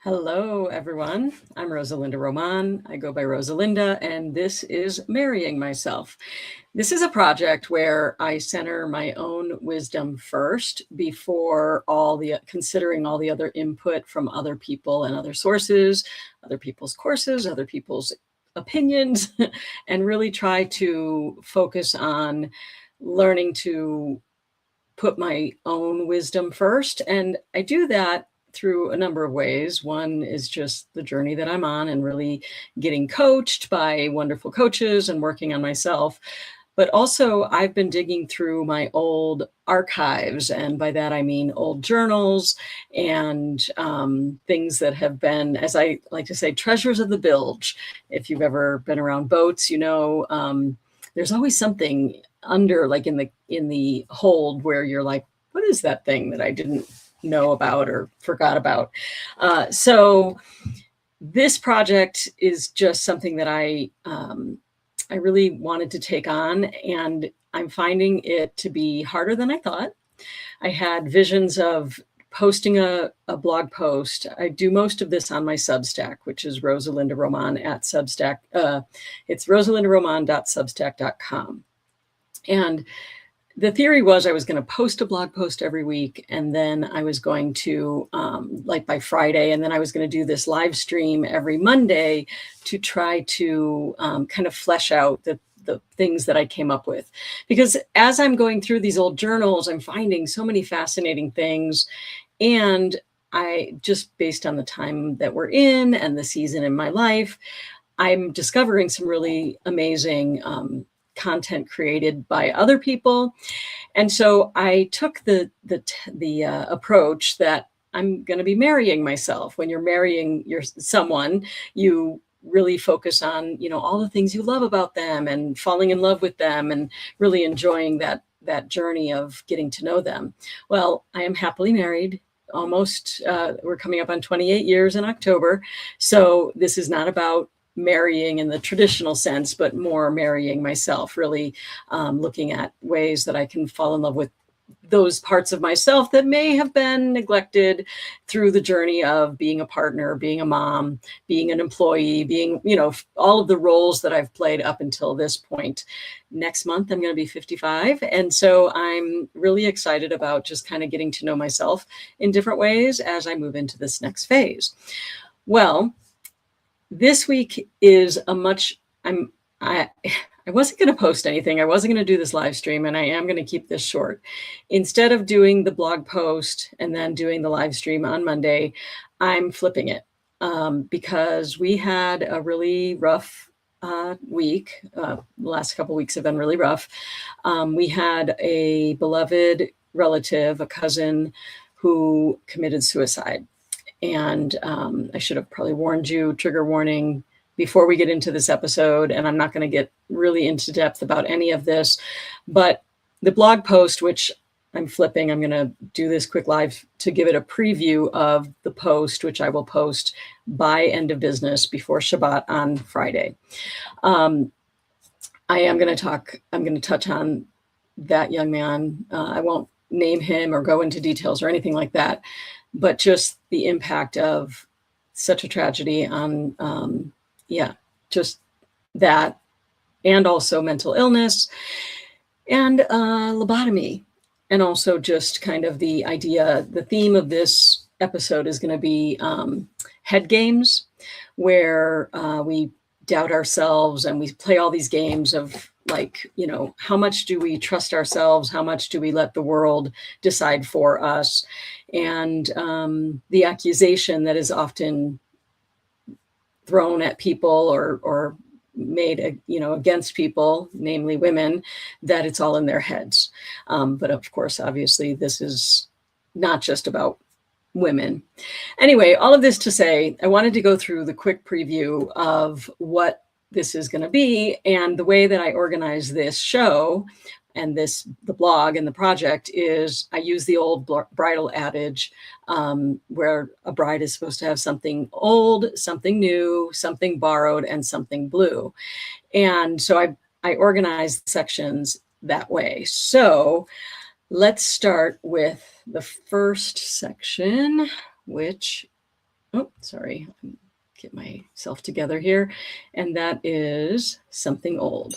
Hello, everyone. I'm Rosalinda Román. I go by Rosalinda, and this is Marrying Myself. This is a project where I center my own wisdom first before considering all the other input from other people and other sources, other people's courses, other people's opinions, and really try to focus on learning to put my own wisdom first. And I do that through a number of ways. One is just the journey that I'm on and really getting coached by wonderful coaches and working on myself. But also, I've been digging through my old archives, and by that I mean old journals and things that have been, as I like to say, treasures of the bilge. If you've ever been around boats, there's always something under, like in the hold, where you're like, what is that thing that I didn't know about or forgot about? So this project is just something that I really wanted to take on, and I'm finding it to be harder than I thought. I had visions of posting a blog post. I do most of this on my Substack, which is Rosalinda Román at Substack. It's rosalindaroman.substack.com. And the theory was I was going to post a blog post every week, and then I was going to, like by Friday, and then I was going to do this live stream every Monday to try to kind of flesh out the things that I came up with. Because as I'm going through these old journals, I'm finding so many fascinating things. And I just, based on the time that we're in and the season in my life, I'm discovering some really amazing content created by other people. And so I took the approach that I'm going to be marrying myself. When you're marrying someone, you really focus on, all the things you love about them and falling in love with them and really enjoying that journey of getting to know them. Well, I am happily married. Almost, we're coming up on 28 years in October. So this is not about marrying in the traditional sense, but more marrying myself, really looking at ways that I can fall in love with those parts of myself that may have been neglected through the journey of being a partner, being a mom, being an employee, being, all of the roles that I've played up until this point. Next month, I'm going to be 55. And so I'm really excited about just kind of getting to know myself in different ways as I move into this next phase. Well, this week is I wasn't going to post anything. I wasn't going to do this live stream, and I am going to keep this short. Instead of doing the blog post and then doing the live stream on Monday, I'm flipping it because we had a really rough week. The last couple of weeks have been really rough. We had a beloved relative, a cousin, who committed suicide. And I should have probably warned you, trigger warning, before we get into this episode. And I'm not going to get really into depth about any of this. But the blog post, which I'm flipping, I'm going to do this quick live to give it a preview of the post, which I will post by end of business before Shabbat on Friday. I'm going to touch on that young man. I won't name him or go into details or anything like that, but just the impact of such a tragedy on, just that, and also mental illness and lobotomy. And also just kind of the theme of this episode is going to be head games, where we doubt ourselves and we play all these games of, like, how much do we trust ourselves? How much do we let the world decide for us? And the accusation that is often thrown at people or made, against people, namely women, that it's all in their heads. But of course, obviously, this is not just about women. Anyway, all of this to say, I wanted to go through the quick preview of what this is going to be, and the way that I organize this show and the blog and the project is I use the old bridal adage, where a bride is supposed to have something old, something new, something borrowed, and something blue. And so I organize sections that way. So let's start with the first section, which Oh, sorry. Get myself together here. And that is Something Old.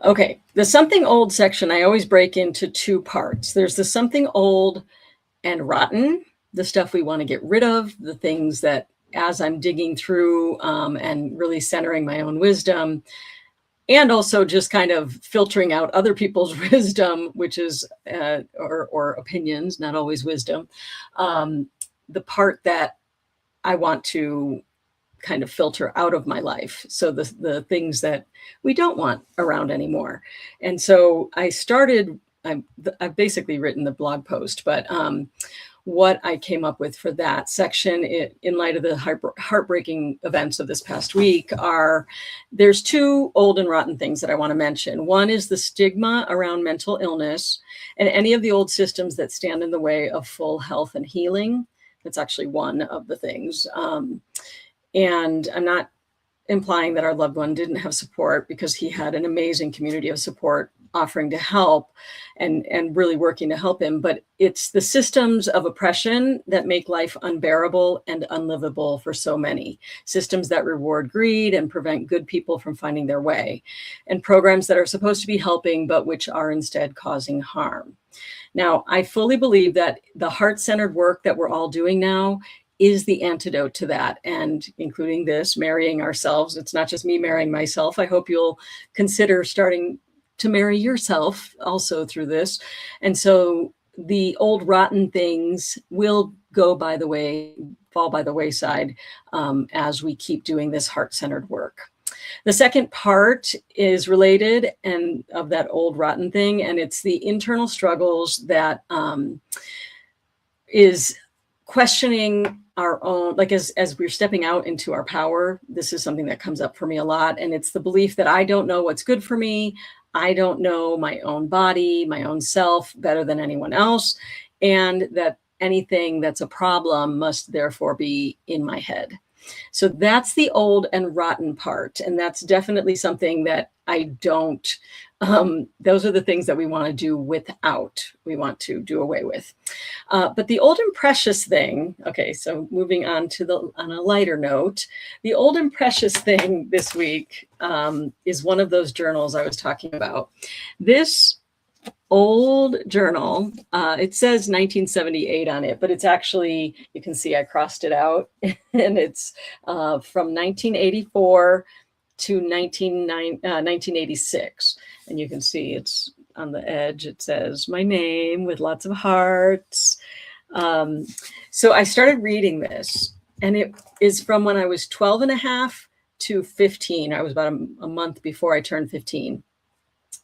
Okay, the Something Old section I always break into two parts. There's the something old and rotten, the stuff we want to get rid of, the things that as I'm digging through and really centering my own wisdom, and also just kind of filtering out other people's wisdom, which is or opinions, not always wisdom. The part that I want to kind of filter out of my life. So the things that we don't want around anymore. And so I've basically written the blog post, but what I came up with for that section in light of the heartbreaking events of this past week there's two old and rotten things that I want to mention. One is the stigma around mental illness and any of the old systems that stand in the way of full health and healing. That's actually one of the things. And I'm not implying that our loved one didn't have support, because he had an amazing community of support offering to help and really working to help him. But it's the systems of oppression that make life unbearable and unlivable for so many. Systems that reward greed and prevent good people from finding their way, and programs that are supposed to be helping, but which are instead causing harm. Now, I fully believe that the heart-centered work that we're all doing now is the antidote to that, and including this, marrying ourselves. It's not just me marrying myself. I hope you'll consider starting to marry yourself also through this. And so the old rotten things will fall by the wayside as we keep doing this heart-centered work. The second part is related and of that old rotten thing, and it's the internal struggles that is questioning our own, like as we're stepping out into our power. This is something that comes up for me a lot, and it's the belief that I don't know what's good for me. I don't know my own body, my own self better than anyone else, and that anything that's a problem must therefore be in my head. So that's the old and rotten part. And that's definitely something that I don't, those are the things that we want to do without, we want to do away with. But the old and precious thing, okay, so moving on on a lighter note, the old and precious thing this week is one of those journals I was talking about. This old journal, it says 1978 on it, but it's actually, you can see I crossed it out, and it's from 1984 to 1986. And you can see it's on the edge, it says my name with lots of hearts. So I started reading this, and it is from when I was 12 and a half to 15. I was about a month before I turned 15.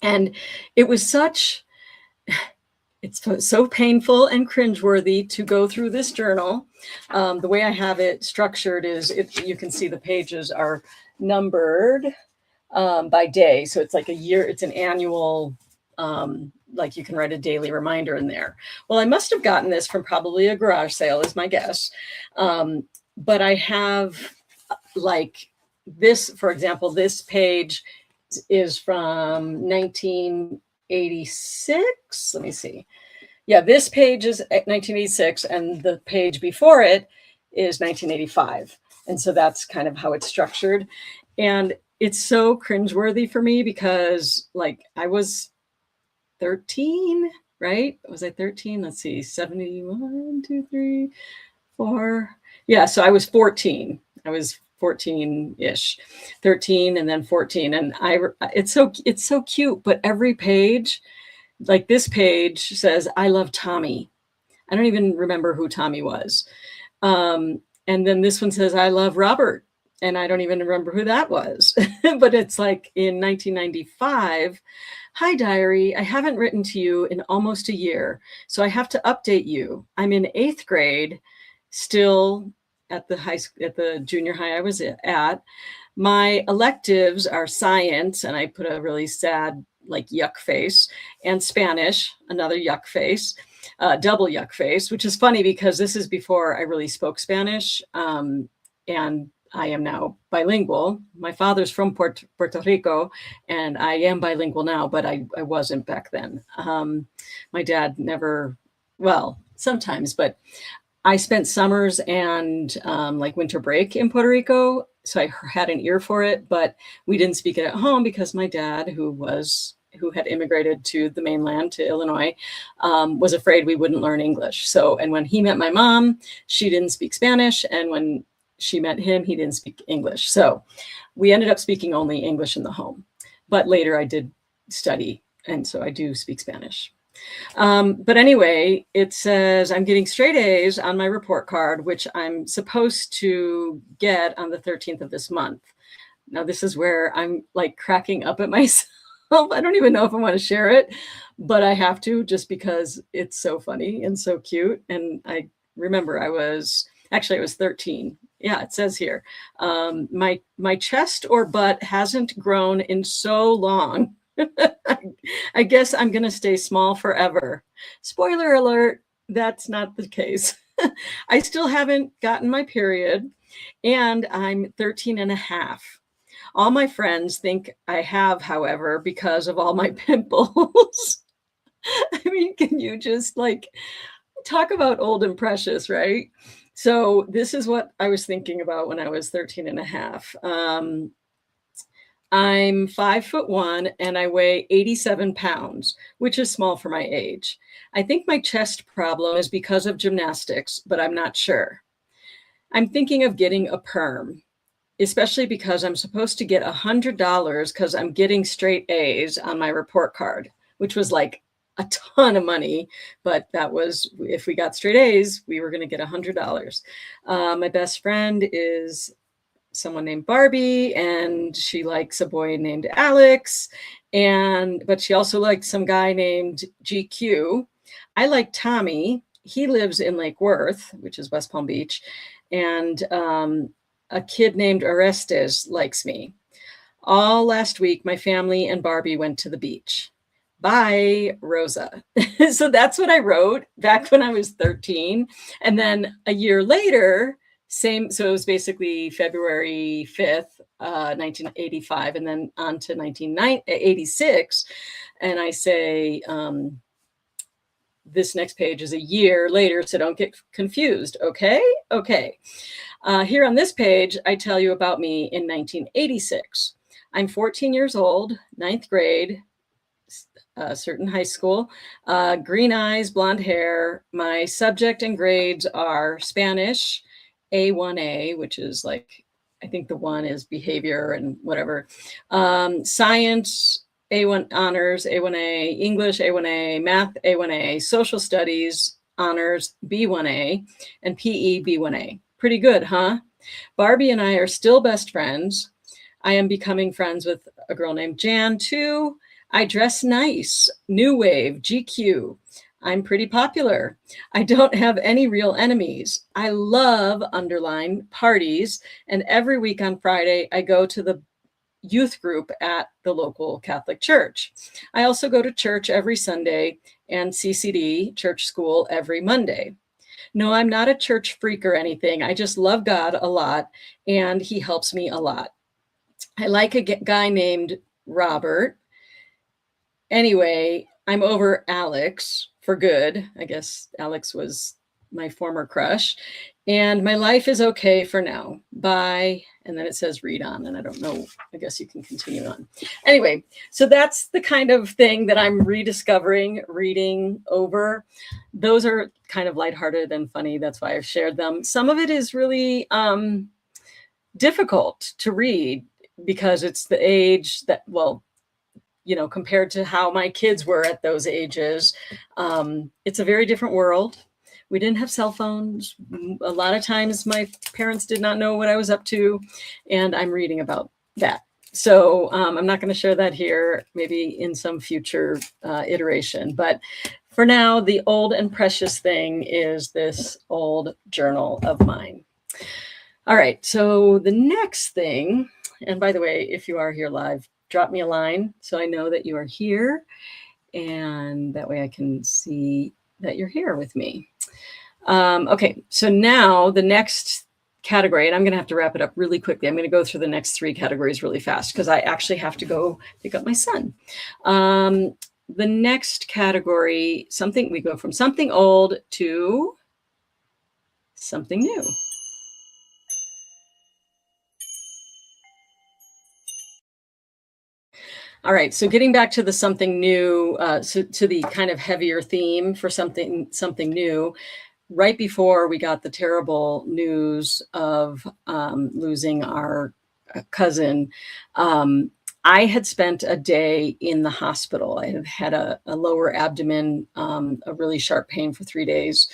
And it was it's so painful and cringeworthy to go through this journal. The way I have it structured is, you can see the pages are numbered by day. So it's like a year, it's an annual, like you can write a daily reminder in there. Well, I must have gotten this from probably a garage sale is my guess. But I have like this, for example, this page is from 1986. Let me see. Yeah, this page is 1986, and the page before it is 1985. And so that's kind of how it's structured. And it's so cringeworthy for me because, like, I was 13, right? Was I 13? Let's see, 71, 2, 3, 4. Yeah, so I was 14. I was 14-ish, 13 and then 14. And it's so cute, but every page, like this page says, I love Tommy. I don't even remember who Tommy was. And then this one says, I love Robert. And I don't even remember who that was. But it's like in 1995, hi diary, I haven't written to you in almost a year, so I have to update you. I'm in 8th grade, still at the junior high I was at. My electives are science, and I put a really sad, like, yuck face, and Spanish, another yuck face, double yuck face, which is funny because this is before I really spoke Spanish, and I am now bilingual. My father's from Puerto Rico, and I am bilingual now, but I wasn't back then. My dad never well, sometimes, but I spent summers and like winter break in Puerto Rico. So I had an ear for it, but we didn't speak it at home because my dad, who had immigrated to the mainland to Illinois, was afraid we wouldn't learn English. So, and when he met my mom, she didn't speak Spanish. And when she met him, he didn't speak English. So we ended up speaking only English in the home. But later I did study, and so I do speak Spanish. But anyway, it says I'm getting straight A's on my report card, which I'm supposed to get on the 13th of this month. Now, this is where I'm like cracking up at myself. I don't even know if I want to share it, but I have to just because it's so funny and so cute. And I remember I was 13. Yeah, it says here, my chest or butt hasn't grown in so long. I guess I'm going to stay small forever. Spoiler alert, that's not the case. I still haven't gotten my period, and I'm 13 and a half. All my friends think I have, however, because of all my pimples. I mean, can you just like talk about old and precious, right? So this is what I was thinking about when I was 13 and a half. I'm 5'1" and I weigh 87 pounds, which is small for my age. I think my chest problem is because of gymnastics, but I'm not sure. I'm thinking of getting a perm, especially because I'm supposed to get $100 because I'm getting straight A's on my report card, which was like a ton of money. But that was, if we got straight A's, we were going to get $100. My best friend is someone named Barbie, and she likes a boy named Alex, but she also likes some guy named GQ. I like Tommy. He lives in Lake Worth, which is West Palm Beach, and a kid named Orestes likes me. All last week, my family and Barbie went to the beach. Bye, Rosa. So that's what I wrote back when I was 13. And then a year later, so it was basically February 5th, 1985, and then on to 1986. And I say, this next page is a year later, so don't get confused. Okay. Here on this page, I tell you about me in 1986. I'm 14 years old, ninth grade, certain high school, green eyes, blonde hair. My subject and grades are Spanish, A1A, which is like, I think the one is behavior and whatever. Science, A1 honors, A1A, English, A1A, math, A1A, social studies, honors, B1A, and PE, B1A. Pretty good, huh? Barbie and I are still best friends. I am becoming friends with a girl named Jan, too. I dress nice, new wave, GQ. I'm pretty popular. I don't have any real enemies. I love underline parties. And every week on Friday, I go to the youth group at the local Catholic church. I also go to church every Sunday and CCD, church school, every Monday. No, I'm not a church freak or anything. I just love God a lot, and he helps me a lot. I like a guy named Robert. Anyway, I'm over Alex for good. I guess Alex was my former crush. And my life is okay for now. Bye. And then it says read on, and I don't know. I guess you can continue on. Anyway, so that's the kind of thing that I'm rediscovering, reading over. Those are kind of lighthearted and funny. That's why I've shared them. Some of it is really difficult to read because it's the age that, well, compared to how my kids were at those ages, it's a very different world. We didn't have cell phones. A lot of times my parents did not know what I was up to, and I'm reading about that. So I'm not going to share that here, maybe in some future iteration. But for now, the old and precious thing is this old journal of mine. All right, so the next thing, and by the way, if you are here live, drop me a line so I know that you are here, and that way I can see that you're here with me. Okay, so now the next category, and I'm going to have to wrap it up really quickly. I'm going to go through the next three categories really fast because I actually have to go pick up my son. the next category, we go from something old to something new. All right, so getting back to the something new, to the kind of heavier theme for something new. Right before we got the terrible news of losing our cousin, I had spent a day in the hospital. I had had a lower abdomen, a really sharp pain for 3 days,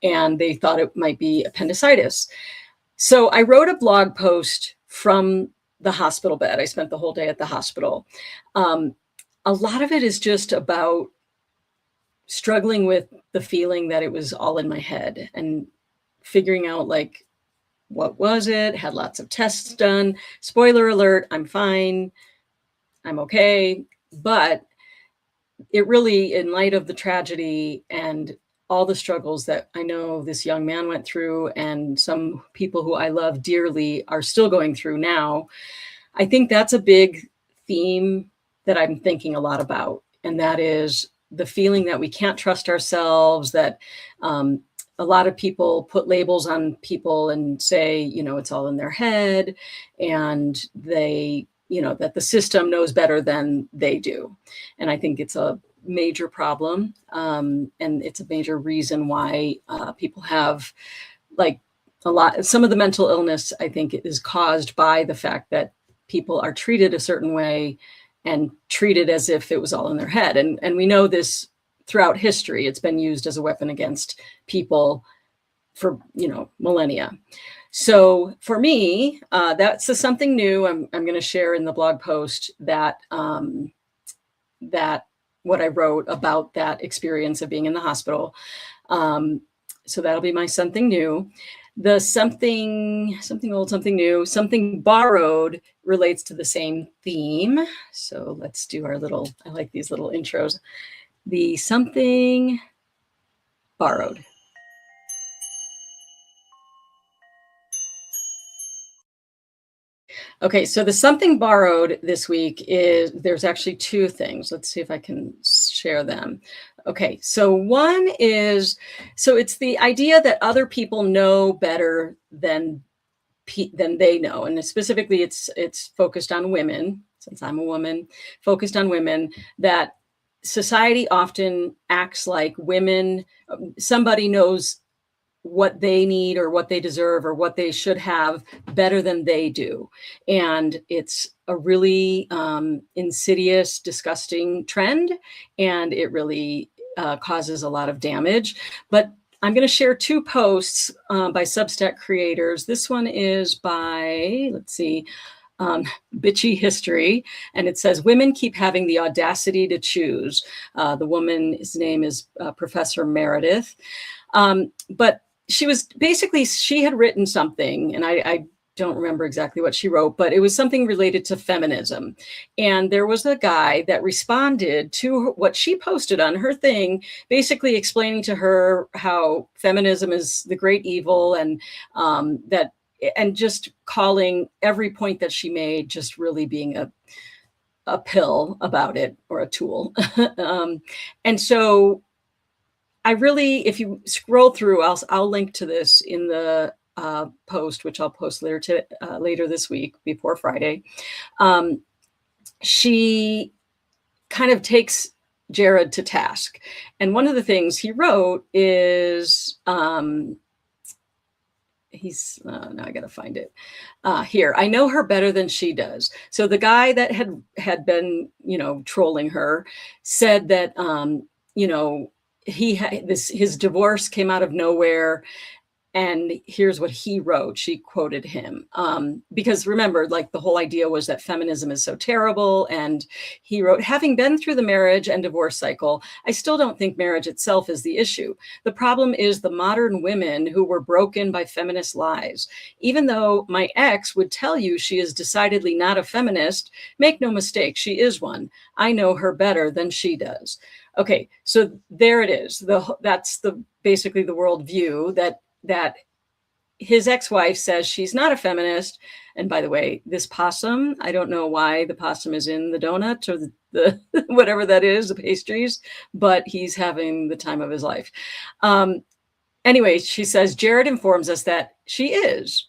and they thought it might be appendicitis. So I wrote a blog post from the hospital bed. I spent the whole day at the hospital. Um, a lot of it is just about struggling with the feeling that it was all in my head and figuring out, like, what was it? Had lots of tests done. Spoiler alert, I'm fine. I'm okay. But it really, in light of the tragedy and all the struggles that I know this young man went through, and some people who I love dearly are still going through now, I think that's a big theme that I'm thinking a lot about. And that is the feeling that we can't trust ourselves, that a lot of people put labels on people and say, it's all in their head, and that the system knows better than they do. And I think it's a major problem. And it's a major reason why people have, like, some of the mental illness, I think, is caused by the fact that people are treated a certain way and treated as if it was all in their head. And we know this throughout history. It's been used as a weapon against people for, millennia. So for me, that's something new I'm going to share in the blog post, that what I wrote about that experience of being in the hospital. So that'll be my something new. The something old, something new, something borrowed relates to the same theme. So let's do I like these little intros. The something borrowed. Okay, so the something borrowed this week there's actually two things. Let's see if I can share them. Okay, so one is, it's the idea that other people know better than they know, and specifically it's focused on women, since I'm a woman, focused on women, that society often acts like women, somebody knows what they need or what they deserve or what they should have better than they do. And it's a really insidious, disgusting trend, and it really causes a lot of damage. But I'm going to share two posts by Substack creators. This one is by, Bitchy History, and it says, "Women keep having the audacity to choose." The woman's name is Professor Meredith. But she had written something, and I don't remember exactly what she wrote, but it was something related to feminism. And there was a guy that responded to what she posted on her thing, basically explaining to her how feminism is the great evil, and and just calling every point that she made just really being a pill about it, or a tool. And so if you scroll through, I'll link to this in the post, which I'll post later this week before Friday. She kind of takes Jared to task, and one of the things he wrote is, now I gotta find it here. "I know her better than she does." So the guy that had been trolling her said that his divorce came out of nowhere. And here's what he wrote. She quoted him. Because remember, like, the whole idea was that feminism is so terrible. And he wrote, "Having been through the marriage and divorce cycle, I still don't think marriage itself is the issue. The problem is the modern women who were broken by feminist lies. Even though my ex would tell you she is decidedly not a feminist, make no mistake, she is one. I know her better than she does." Okay, so there it is. That's basically the worldview that his ex-wife says she's not a feminist. And by the way, this possum, I don't know why the possum is in the donut or the whatever that is, the pastries, but he's having the time of his life. Anyway, she says, Jared informs us that she is.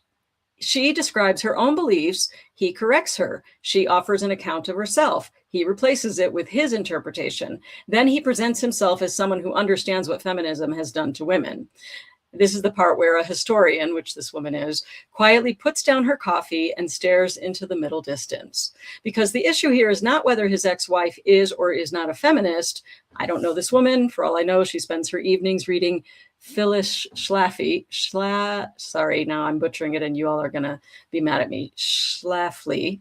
She describes her own beliefs. He corrects her. She offers an account of herself. He replaces it with his interpretation. Then he presents himself as someone who understands what feminism has done to women. This is the part where a historian, which this woman is, quietly puts down her coffee and stares into the middle distance. Because the issue here is not whether his ex-wife is or is not a feminist. I don't know this woman. For all I know, she spends her evenings reading Phyllis sorry, now I'm butchering it and you all are going to be mad at me, Schlafly,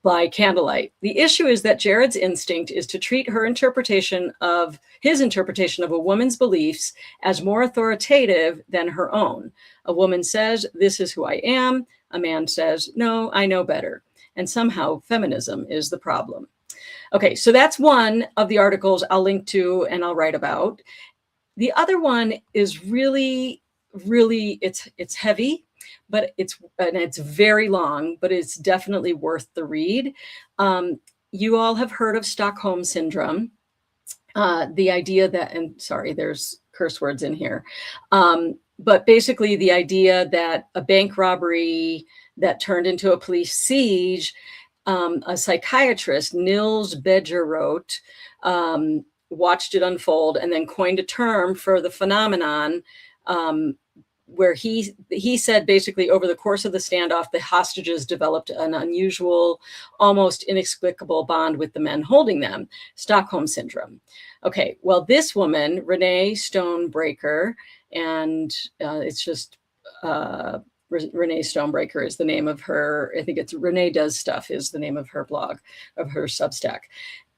by candlelight. The issue is that Jared's instinct is to treat his interpretation of a woman's beliefs as more authoritative than her own. A woman says, this is who I am. A man says, no, I know better. And somehow feminism is the problem. Okay, so that's one of the articles I'll link to and I'll write about. The other one is really, it's heavy, but it's very long, but it's definitely worth the read. You all have heard of Stockholm Syndrome. The idea that, and sorry, there's curse words in here. But basically the idea that a bank robbery that turned into a police siege, a psychiatrist, Nils Bejerot, watched it unfold and then coined a term for the phenomenon, where he said basically over the course of the standoff, the hostages developed an unusual, almost inexplicable bond with the men holding them. Stockholm Syndrome. Okay, well, this woman, Renee Stonebreaker, and it's just Renee Stonebreaker is the name of her, I think it's Renee Does Stuff is the name of her blog, of her Substack.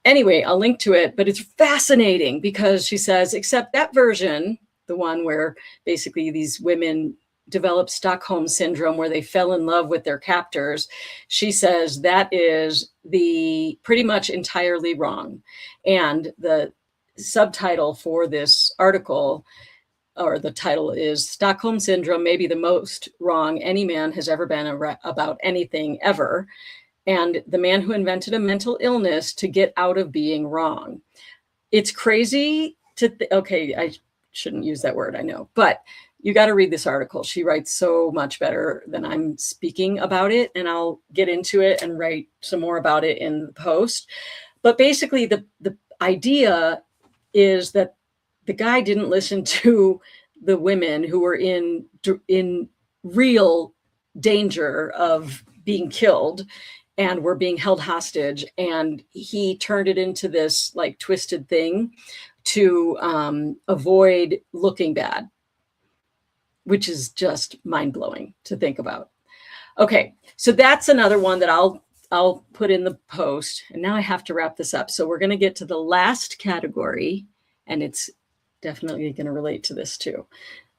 Anyway, I'll link to it, but it's fascinating because she says, except that version, the one where basically these women developed Stockholm Syndrome where they fell in love with their captors, she says that is pretty much entirely wrong. And the subtitle for this article, or the title is Stockholm Syndrome may be the most wrong any man has ever been about anything ever. And the man who invented a mental illness to get out of being wrong. It's crazy to, okay, I shouldn't use that word, I know, but you got to read this article. She writes so much better than I'm speaking about it, and I'll get into it and write some more about it in the post. But basically the idea is that the guy didn't listen to the women who were in real danger of being killed and were being held hostage. And he turned it into this like twisted thing to avoid looking bad, which is just mind-blowing to think about. Okay, so that's another one that I'll put in the post. And now I have to wrap this up. So we're going to get to the last category, and it's definitely going to relate to this too.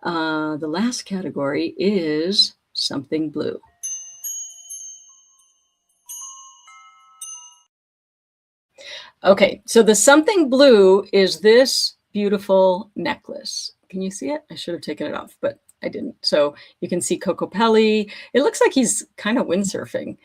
The last category is something blue. Okay, so the something blue is this beautiful necklace. Can you see it? I should have taken it off, but I didn't. So you can see Coco Pelli. It looks like he's kind of windsurfing.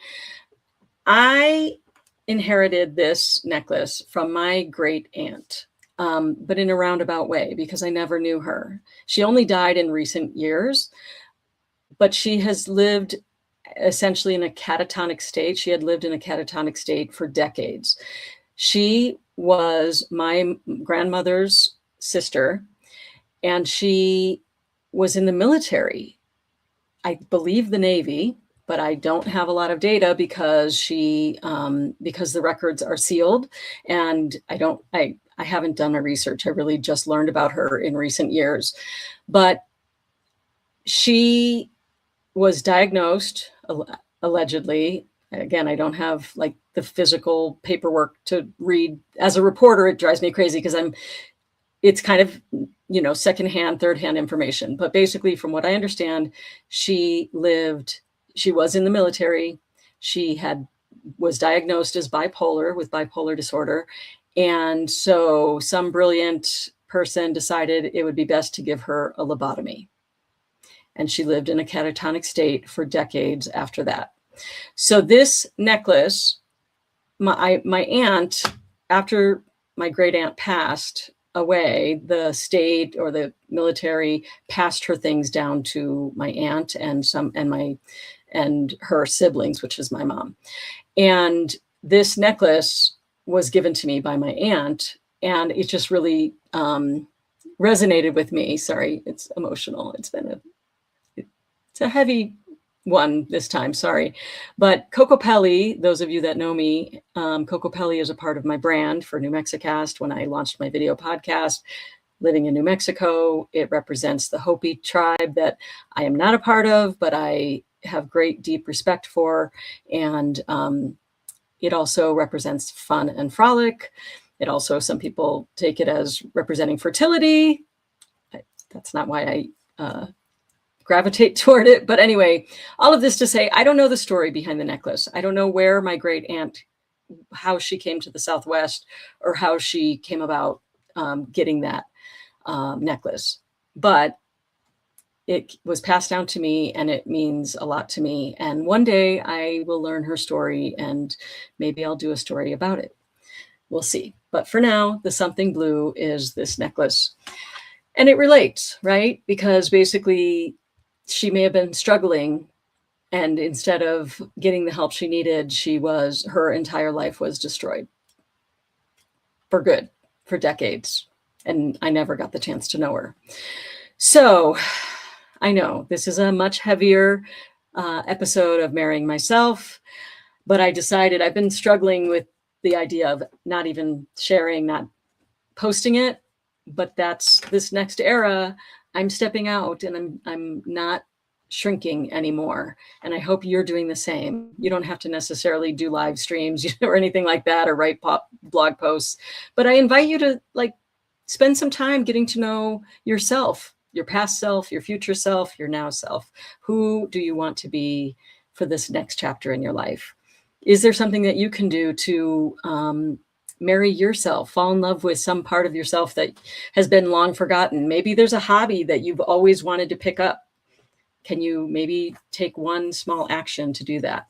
I inherited this necklace from my great aunt, but in a roundabout way because I never knew her. She only died in recent years, but she has lived essentially in a catatonic state. She had lived in a catatonic state for decades. She was my grandmother's sister, and she was in the military. I believe the Navy, but I don't have a lot of data because because the records are sealed, and I haven't done my research. I really just learned about her in recent years, but she was diagnosed allegedly. Again, I don't have like the physical paperwork to read. As a reporter, it drives me crazy because it's kind of, secondhand, third-hand information. But basically, from what I understand, she was in the military. She was diagnosed as bipolar, with bipolar disorder. And so some brilliant person decided it would be best to give her a lobotomy. and she lived in a catatonic state for decades after that. So this necklace, my aunt, after my great aunt passed away, the state or the military passed her things down to my aunt and her siblings, which is my mom. And this necklace was given to me by my aunt, and it just really resonated with me. Sorry, it's emotional. It's a heavy one this time, sorry. But Cocopelli, those of you that know me, Cocopelli is a part of my brand for New Mexicast. When I launched my video podcast, Living in New Mexico, it represents the Hopi tribe that I am not a part of, but I have great, deep respect for. And it also represents fun and frolic. It also, some people take it as representing fertility. That's not why I gravitate toward it. But anyway, all of this to say, I don't know the story behind the necklace. I don't know where my great aunt, how she came to the Southwest, or how she came about getting that necklace. But it was passed down to me, and it means a lot to me. And one day I will learn her story, and maybe I'll do a story about it. We'll see. But for now, the something blue is this necklace. And it relates, right? Because basically she may have been struggling, and instead of getting the help she needed, her entire life was destroyed for good, for decades. And I never got the chance to know her. So I know this is a much heavier episode of marrying myself, but I decided I've been struggling with the idea of not even sharing, not posting it, but that's this next era. I'm stepping out, and I'm not shrinking anymore. And I hope you're doing the same. You don't have to necessarily do live streams or anything like that, or write blog posts, but I invite you to spend some time getting to know yourself, your past self, your future self, your now self. Who do you want to be for this next chapter in your life? Is there something that you can do to marry yourself, fall in love with some part of yourself that has been long forgotten? Maybe there's a hobby that you've always wanted to pick up. Can you maybe take one small action to do that?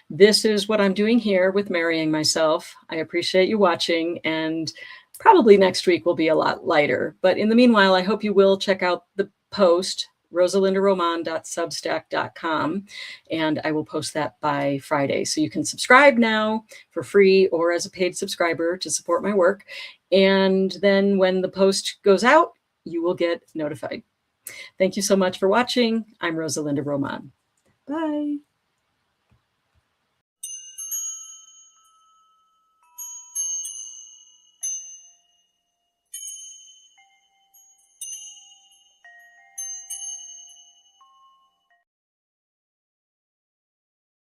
This is what I'm doing here with marrying myself. I appreciate you watching, and probably next week will be a lot lighter. But in the meanwhile, I hope you will check out the post, rosalindaroman.substack.com, and I will post that by Friday. So you can subscribe now for free or as a paid subscriber to support my work. And then when the post goes out, you will get notified. Thank you so much for watching. I'm Rosalinda Román. Bye.